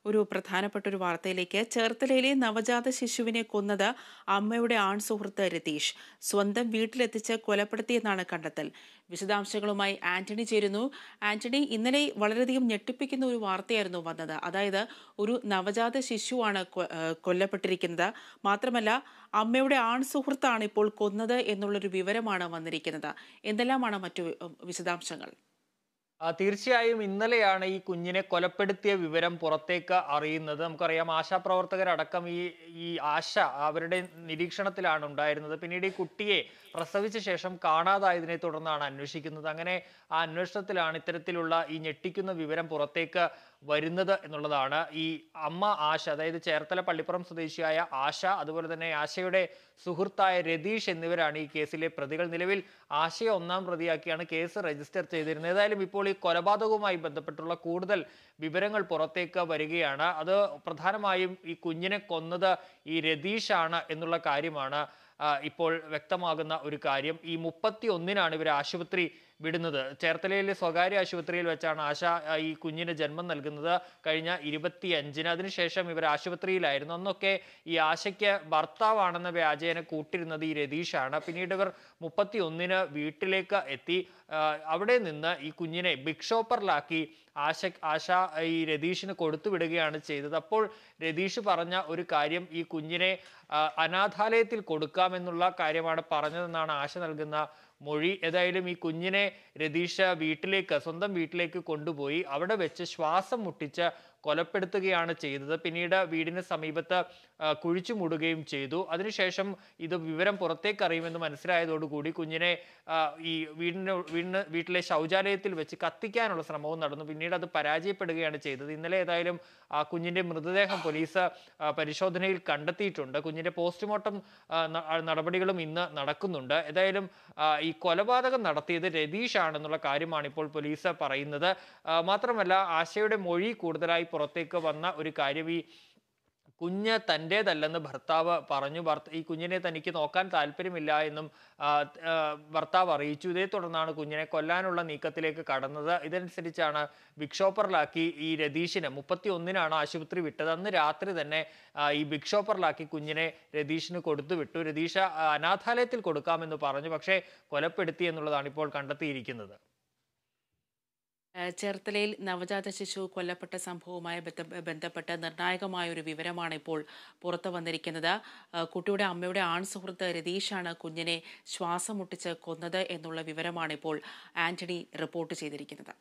ഒരു പ്രധാനപ്പെട്ട ഒരു വാർത്തയിലേക്ക്. ചേർത്തലയിലെ നവജാത ശിശുവിനെ കൊന്നത് അമ്മയുടെ ആൺസുഹൃത്ത് രതീഷ്. സ്വന്തം വീട്ടിലെത്തിച്ച് കൊലപ്പെടുത്തിയെന്നാണ് കണ്ടെത്തൽ. വിശദാംശങ്ങളുമായി ആന്റണി ചേരുന്നു. ആന്റണി, ഇന്നലെ വളരെയധികം ഞെട്ടിപ്പിക്കുന്ന ഒരു വാർത്തയായിരുന്നു വന്നത്. അതായത് ഒരു നവജാത ശിശുവാണ് കൊല്ലപ്പെട്ടിരിക്കുന്നത്. മാത്രമല്ല, അമ്മയുടെ ആൺസുഹൃത്താണ് ഇപ്പോൾ കൊന്നത് എന്നുള്ളൊരു വിവരമാണ് വന്നിരിക്കുന്നത്. എന്തെല്ലാമാണ് മറ്റു വിശദാംശങ്ങൾ? തീർച്ചയായും ഇന്നലെയാണ് ഈ കുഞ്ഞിനെ കൊലപ്പെടുത്തിയ വിവരം പുറത്തേക്ക് അറിയുന്നത്. നമുക്കറിയാം, ആശാപ്രവർത്തകരടക്കം ഈ ആശ അവരുടെ നിരീക്ഷണത്തിലാണ് ഉണ്ടായിരുന്നത്. പിന്നീട് ഈ കുട്ടിയെ പ്രസവിച്ച ശേഷം കാണാതായതിനെ തുടർന്നാണ് അന്വേഷിക്കുന്നത്. അങ്ങനെ ആ അന്വേഷണത്തിലാണ് ഇത്തരത്തിലുള്ള ഈ ഞെട്ടിക്കുന്ന വിവരം പുറത്തേക്ക് വരുന്നത് എന്നുള്ളതാണ്. ഈ അമ്മ ആശ, അതായത് ചേർത്തല പള്ളിപ്പുറം സ്വദേശിയായ ആശ, അതുപോലെ തന്നെ ആശയുടെ സുഹൃത്തായ രതീഷ് എന്നിവരാണ് ഈ കേസിലെ പ്രതികൾ. നിലവിൽ ആശയെ ഒന്നാം പ്രതിയാക്കിയാണ് കേസ് രജിസ്റ്റർ ചെയ്തിരുന്നത്. ഏതായാലും ഇപ്പോൾ ഈ കൊലപാതകവുമായി ബന്ധപ്പെട്ടുള്ള കൂടുതൽ വിവരങ്ങൾ പുറത്തേക്ക് വരികയാണ്. അത് പ്രധാനമായും ഈ കുഞ്ഞിനെ കൊന്നത് ഈ രതീഷാണ് എന്നുള്ള കാര്യമാണ് ഇപ്പോൾ വ്യക്തമാകുന്ന ഒരു കാര്യം. ഈ 31-നാണ് ഇവർ ആശുപത്രി വിടുന്നത്. ചേർത്തലയിലെ സ്വകാര്യ ആശുപത്രിയിൽ വെച്ചാണ് ആശ ഈ കുഞ്ഞിന് ജന്മം നൽകുന്നത്. കഴിഞ്ഞ 25-ന്. അതിനുശേഷം ഇവർ ആശുപത്രിയിലായിരുന്നു. അന്നൊക്കെ ഈ ആശയ്ക്ക് ഭർത്താവാണെന്ന വ്യാജേന കൂട്ടിരുന്നത് ഈ രതീഷാണ്. പിന്നീട് ഇവർ 31-ന് വീട്ടിലേക്ക് എത്തി. അവിടെ നിന്ന് ഈ കുഞ്ഞിനെ ബിഗ് ഷോപ്പറിലാക്കി ആശ ഈ രതീഷിന് കൊടുത്തു വിടുകയാണ് ചെയ്തത്. അപ്പോൾ രതീഷ് പറഞ്ഞ ഒരു കാര്യം, ഈ കുഞ്ഞിനെ അനാഥാലയത്തിൽ കൊടുക്കാമെന്നുള്ള കാര്യമാണ് പറഞ്ഞതെന്നാണ് ആശ നൽകുന്ന മൊഴി. ഏതായാലും ഈ കുഞ്ഞിനെ രതീഷ് സ്വന്തം വീട്ടിലേക്ക് കൊണ്ടുപോയി അവിടെ വെച്ച് ശ്വാസം മുട്ടിച്ച് കൊലപ്പെടുത്തുകയാണ് ചെയ്തത്. പിന്നീട് വീടിന് സമീപത്ത് കുഴിച്ചു മൂടുകയും ചെയ്തു. അതിനുശേഷം ഇത് വിവരം പുറത്തേക്ക് അറിയുമെന്ന് മനസ്സിലായതോടുകൂടി കുഞ്ഞിനെ ഈ വീട്ടിലെ ശൗചാലയത്തിൽ വെച്ച് കത്തിക്കാനുള്ള ശ്രമവും നടന്നു. പിന്നീട് അത് പരാജയപ്പെടുകയാണ് ചെയ്തത്. ഇന്നലെ ഏതായാലും കുഞ്ഞിന്റെ മൃതദേഹം പോലീസ് പരിശോധനയിൽ കണ്ടെത്തിയിട്ടുണ്ട്. കുഞ്ഞിന്റെ പോസ്റ്റ്മോർട്ടം നടപടികളും ഇന്ന് നടക്കുന്നുണ്ട്. ഏതായാലും ഈ കൊലപാതകം നടത്തിയത് രതീഷ് ആണെന്നുള്ള കാര്യമാണ് ഇപ്പോൾ പോലീസ് പറയുന്നത്. മാത്രമല്ല, ആശയുടെ മൊഴി കൂടുതലായി പുറത്തേക്ക് വന്ന ഒരു കാര്യം, ഈ കുഞ്ഞ് തൻ്റേതല്ലെന്ന് ഭർത്താവ് പറഞ്ഞു. ഈ കുഞ്ഞിനെ തനിക്ക് നോക്കാൻ താല്പര്യമില്ല എന്നും ഭർത്താവ് അറിയിച്ചു. ഇതേ തുടർന്നാണ് കുഞ്ഞിനെ കൊല്ലാനുള്ള നീക്കത്തിലേക്ക് കടന്നത്. ഇതനുസരിച്ചാണ് ബിഗ് ഷോപ്പറിലാക്കി ഈ രതീഷിന് 31-നാണ് ആശുപത്രി വിട്ടത്. അന്ന് രാത്രി തന്നെ ഈ ബിഗ് ഷോപ്പറിലാക്കി കുഞ്ഞിനെ രതീഷിന് കൊടുത്തു വിട്ടു. രതീഷ് അനാഥാലയത്തിൽ കൊടുക്കാമെന്ന് പറഞ്ഞു, പക്ഷേ കൊലപ്പെടുത്തി എന്നുള്ളതാണ് ഇപ്പോൾ കണ്ടെത്തിയിരിക്കുന്നത്. ചേർത്തലയിൽ നവജാത ശിശു കൊല്ലപ്പെട്ട സംഭവവുമായി ബന്ധപ്പെട്ട് നിർണായകമായ ഒരു വിവരമാണ് ഇപ്പോൾ പുറത്തു വന്നിരിക്കുന്നത്. കുട്ടിയുടെ അമ്മയുടെ ആൺസുഹൃത്ത് രതീഷാണ് കുഞ്ഞിനെ ശ്വാസം മുട്ടിച്ച് കൊന്നത് എന്നുള്ള വിവരമാണ് ഇപ്പോൾ ആന്റണി റിപ്പോർട്ട് ചെയ്തിരിക്കുന്നത്.